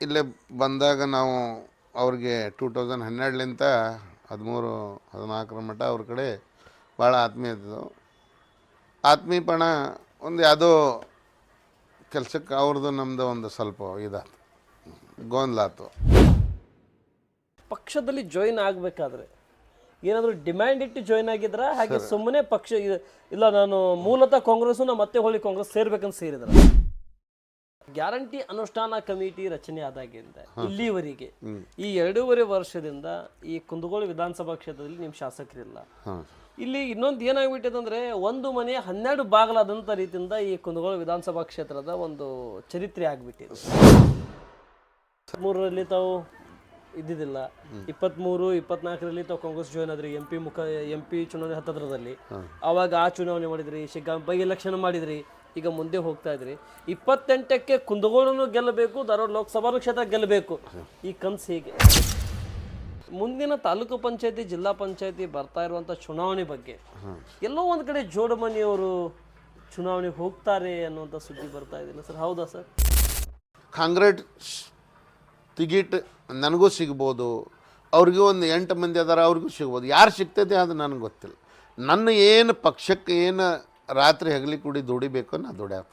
ಇಲ್ಲೇ ಬಂದಾಗ ನಾವು ಅವ್ರಿಗೆ 2012ಲಿಂದ 13-14 ಮಟ್ಟ ಅವ್ರ ಕಡೆ ಭಾಳ ಆತ್ಮೀಯತೆ ಆತ್ಮೀಯಪಣ ಒಂದು ಯಾವುದೋ ಕೆಲಸಕ್ಕೆ ಅವ್ರದ್ದು ನಮ್ಮದು ಒಂದು ಸ್ವಲ್ಪ ಇದಾಯ್ತು, ಗೊಂದಲ ಆಯ್ತು. ಪಕ್ಷದಲ್ಲಿ ಜಾಯಿನ್ ಆಗಬೇಕಾದ್ರೆ ಏನಾದರೂ ಡಿಮ್ಯಾಂಡ್ ಇಟ್ಟು ಜಾಯಿನ್ ಆಗಿದ್ರ ಹಾಗೆ ಸುಮ್ಮನೆ ಪಕ್ಷ ಇಲ್ಲ ನಾನು ಮೂಲತಃ ಕಾಂಗ್ರೆಸ್ ನಾ ಮತ್ತೆ ಹೊಳ್ಳಿ ಕಾಂಗ್ರೆಸ್ ಸೇರ್ಬೇಕಂತ ಸೇರಿದ್ರ? ಗ್ಯಾರಂಟಿ ಅನುಷ್ಠಾನ ಕಮಿಟಿ ರಚನೆ ಆದಾಗಿಂದ ಇಲ್ಲಿವರೆಗೆ ಈ 2.5 ವರ್ಷದಿಂದ ಈ ಕುಂದಗೋಳ ವಿಧಾನಸಭಾ ಕ್ಷೇತ್ರದಲ್ಲಿ ನಿಮ್ಮ ಶಾಸಕರಿಲ್ಲ. ಇಲ್ಲಿ ಇನ್ನೊಂದು ಏನಾಗ್ಬಿಟ್ಟಿದೆ ಅಂದ್ರೆ ಒಂದು ಮನೆ 12 ಬಾಗಿಲಾದಂಥ ರೀತಿಯಿಂದ ಈ ಕುಂದಗೋಳ ವಿಧಾನಸಭಾ ಕ್ಷೇತ್ರದ ಒಂದು ಚರಿತ್ರೆ ಆಗ್ಬಿಟ್ಟಿದೆ. 23ರಲ್ಲಿ ತಾವು ಇದ್ದಿದ್ದಿಲ್ಲ, 23-24ರಲ್ಲಿ ತಾವು ಕಾಂಗ್ರೆಸ್ ಜಾಯಿನ್ ಆದ್ರಿ, ಎಂ ಪಿ ಚುನಾವಣೆ ಹತ್ತದ್ರದಲ್ಲಿ. ಅವಾಗ ಆ ಚುನಾವಣೆ ಮಾಡಿದ್ರಿ, ಬೈ ಎಲೆಕ್ಷನ್ ಮಾಡಿದ್ರಿ, ಈಗ ಮುಂದೆ ಹೋಗ್ತಾ ಇದ್ರಿ. 28ಕ್ಕೆ ಕುಂದಗೋಳನ್ನು ಗೆಲ್ಲಬೇಕು, ಧಾರವಾಡ ಲೋಕಸಭಾ ಕ್ಷೇತ್ರ ಗೆಲ್ಲಬೇಕು, ಈ ಕನಸು ಹೇಗೆ? ಮುಂದಿನ ತಾಲೂಕು ಪಂಚಾಯತಿ ಜಿಲ್ಲಾ ಪಂಚಾಯತಿ ಬರ್ತಾ ಇರುವಂಥ ಚುನಾವಣೆ ಬಗ್ಗೆ ಎಲ್ಲೋ ಒಂದು ಕಡೆ ಜೋಡಮನಿಯವರು ಚುನಾವಣೆಗೆ ಹೋಗ್ತಾರೆ ಅನ್ನುವಂಥ ಸುದ್ದಿ ಬರ್ತಾ ಇದಿಲ್ಲ ಸರ್, ಹೌದಾ ಸರ್? ಕಾಂಗ್ರೆಸ್ ಟಿಕೆಟ್ ನನಗೂ ಸಿಗ್ಬೋದು, ಅವ್ರಿಗೂ ಒಂದು 8 ಮಂದಿ ಅದಾರ, ಅವ್ರಿಗೂ ಸಿಗ್ಬೋದು. ಯಾರು ಸಿಗ್ತೈತೆ ಅದು ನನಗೆ ಗೊತ್ತಿಲ್ಲ. ನನ್ನ ಏನು ಪಕ್ಷಕ್ಕೆ ಏನು ರಾತ್ರಿ ಹಗಲಿ ಕೂಡಿ ದುಡಿಬೇಕು ನಾ ದುಡ್ಯಾಕ